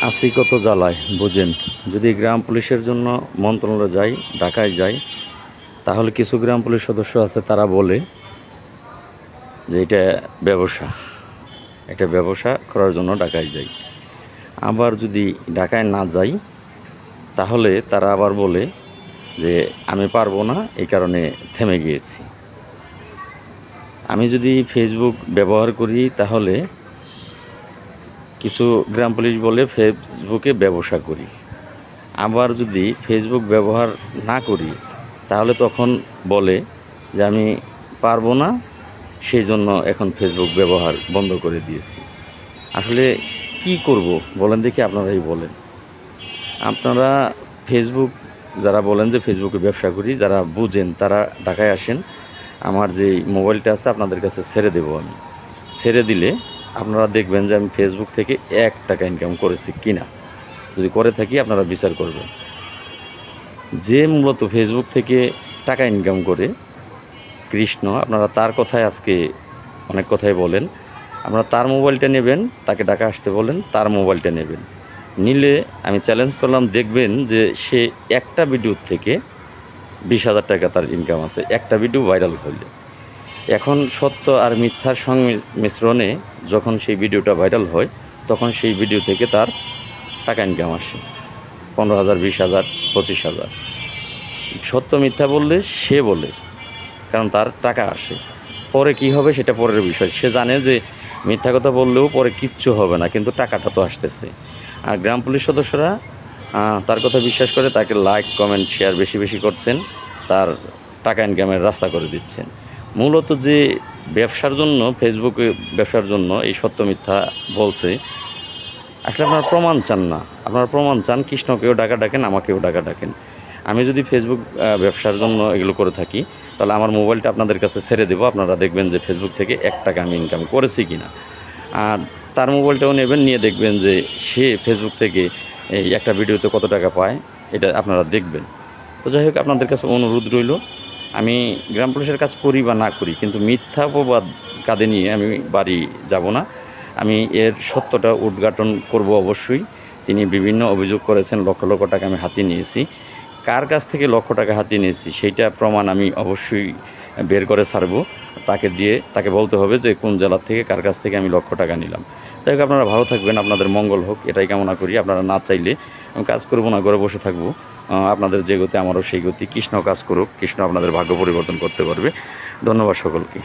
আছি কত জ্বালায় বুঝেন। যদি গ্রাম পুলিশের জন্য মন্ত্রণালয়ে যাই, ঢাকায় যাই, তাহলে কিছু গ্রাম পুলিশ সদস্য আছে তারা বলে যে এটা ব্যবসা, একটা ব্যবসা করার জন্য ঢাকায় যাই। আবার যদি ঢাকায় না যাই তাহলে তারা আবার বলে যে আমি পারবো না, এই কারণে থেমে গিয়েছি। আমি যদি ফেসবুক ব্যবহার করি তাহলে কিছু গ্রাম পুলিশ বলে ফেসবুকে ব্যবসা করি। আবার যদি ফেসবুক ব্যবহার না করি তাহলে তখন বলে যে আমি পারবো না, সেই জন্য এখন ফেসবুক ব্যবহার বন্ধ করে দিয়েছি। আসলে কি করব বলেন দেখি, আপনারাই বলেন। আপনারা ফেসবুক যারা বলেন যে ফেসবুকে ব্যবসা করি, যারা বুঝেন তারা ঢাকায় আসেন, আমার যে মোবাইলটা আছে আপনাদের কাছে ছেড়ে দেবো। আমি ছেড়ে দিলে আপনারা দেখবেন যে আমি ফেসবুক থেকে 1 টাকা ইনকাম করেছি কিনা। যদি করে থাকি আপনারা বিচার করবেন। যে মূলত ফেসবুক থেকে টাকা ইনকাম করে কৃষ্ণ, আপনারা তার কথায় আজকে অনেক কথাই বলেন। আপনারা তার মোবাইলটা নেবেন, তাকে ঢাকা আসতে বলেন, তার মোবাইলটা নেবেন। নিলে আমি চ্যালেঞ্জ করলাম, দেখবেন যে সে একটা ভিডিও থেকে 20,000 টাকা তার ইনকাম আছে, একটা ভিডিও ভাইরাল হইলে। এখন সত্য আর মিথ্যার সংমিশ্রণে যখন সেই ভিডিওটা ভাইরাল হয় তখন সেই ভিডিও থেকে তার টাকা ইনকাম আসে 15,000, 20,000, 25,000। সত্য মিথ্যা বললে সে বলে, কারণ তার টাকা আসে। পরে কি হবে সেটা পরের বিষয়। সে জানে যে মিথ্যা কথা বললেও পরে কিচ্ছু হবে না, কিন্তু টাকাটা তো আসতেছে। আর গ্রাম পুলিশ সদস্যরা তার কথা বিশ্বাস করে তাকে লাইক, কমেন্ট, শেয়ার বেশি বেশি করছেন, তার টাকা ইনকামের রাস্তা করে দিচ্ছেন। মূলত যে ব্যবসার জন্য, ফেসবুকে ব্যবসার জন্য এই সত্য মিথ্যা বলছে, আসলে আপনারা প্রমাণ চান না। আপনারা প্রমাণ চান কৃষ্ণকেও ডাকা ডাকেন, আমাকেও ডাকা ডাকেন। আমি যদি ফেসবুক ব্যবসার জন্য এগুলো করে থাকি তাহলে আমার মোবাইলটা আপনাদের কাছে ছেড়ে দেবো। আপনারা দেখবেন যে ফেসবুক থেকে 1 টাকা আমি ইনকাম করেছি কিনা। আর তার মোবাইলটাও নেবেন, নিয়ে দেখবেন যে সে ফেসবুক থেকে এই একটা ভিডিওতে কত টাকা পায়, এটা আপনারা দেখবেন। তো যাই হোক, আপনাদের কাছে অনুরোধ রইল, আমি গ্রাম পুলিশের কাজ করি বা না করি, কিন্তু মিথ্যা অপবাদ কাঁধে নিয়ে আমি বাড়ি যাব না। আমি এর সত্যটা উদ্ঘাটন করব অবশ্যই। তিনি বিভিন্ন অভিযোগ করেছেন, লক্ষ লক্ষ টাকা আমি হাতিয়ে নিয়েছি। কার কাছ থেকে লক্ষ টাকা হাতিয়ে নিয়েছি সেইটা প্রমাণ আমি অবশ্যই বের করে ছাড়ব। তাকে বলতে হবে যে কোন জেলা থেকে, কার কাছ থেকে আমি লক্ষ টাকা নিলাম। তাই হোক, আপনারা ভালো থাকবেন, আপনাদের মঙ্গল হোক, এটাই কামনা করি। আপনারা না চাইলে আমি কাজ করব না, ঘরে বসে থাকবো। আপনাদের যে গতি আমারও সেই গতি। কৃষ্ণ কাজ করুক, কৃষ্ণ আপনাদের ভাগ্য পরিবর্তন করতে পারবে। ধন্যবাদ সকলকে।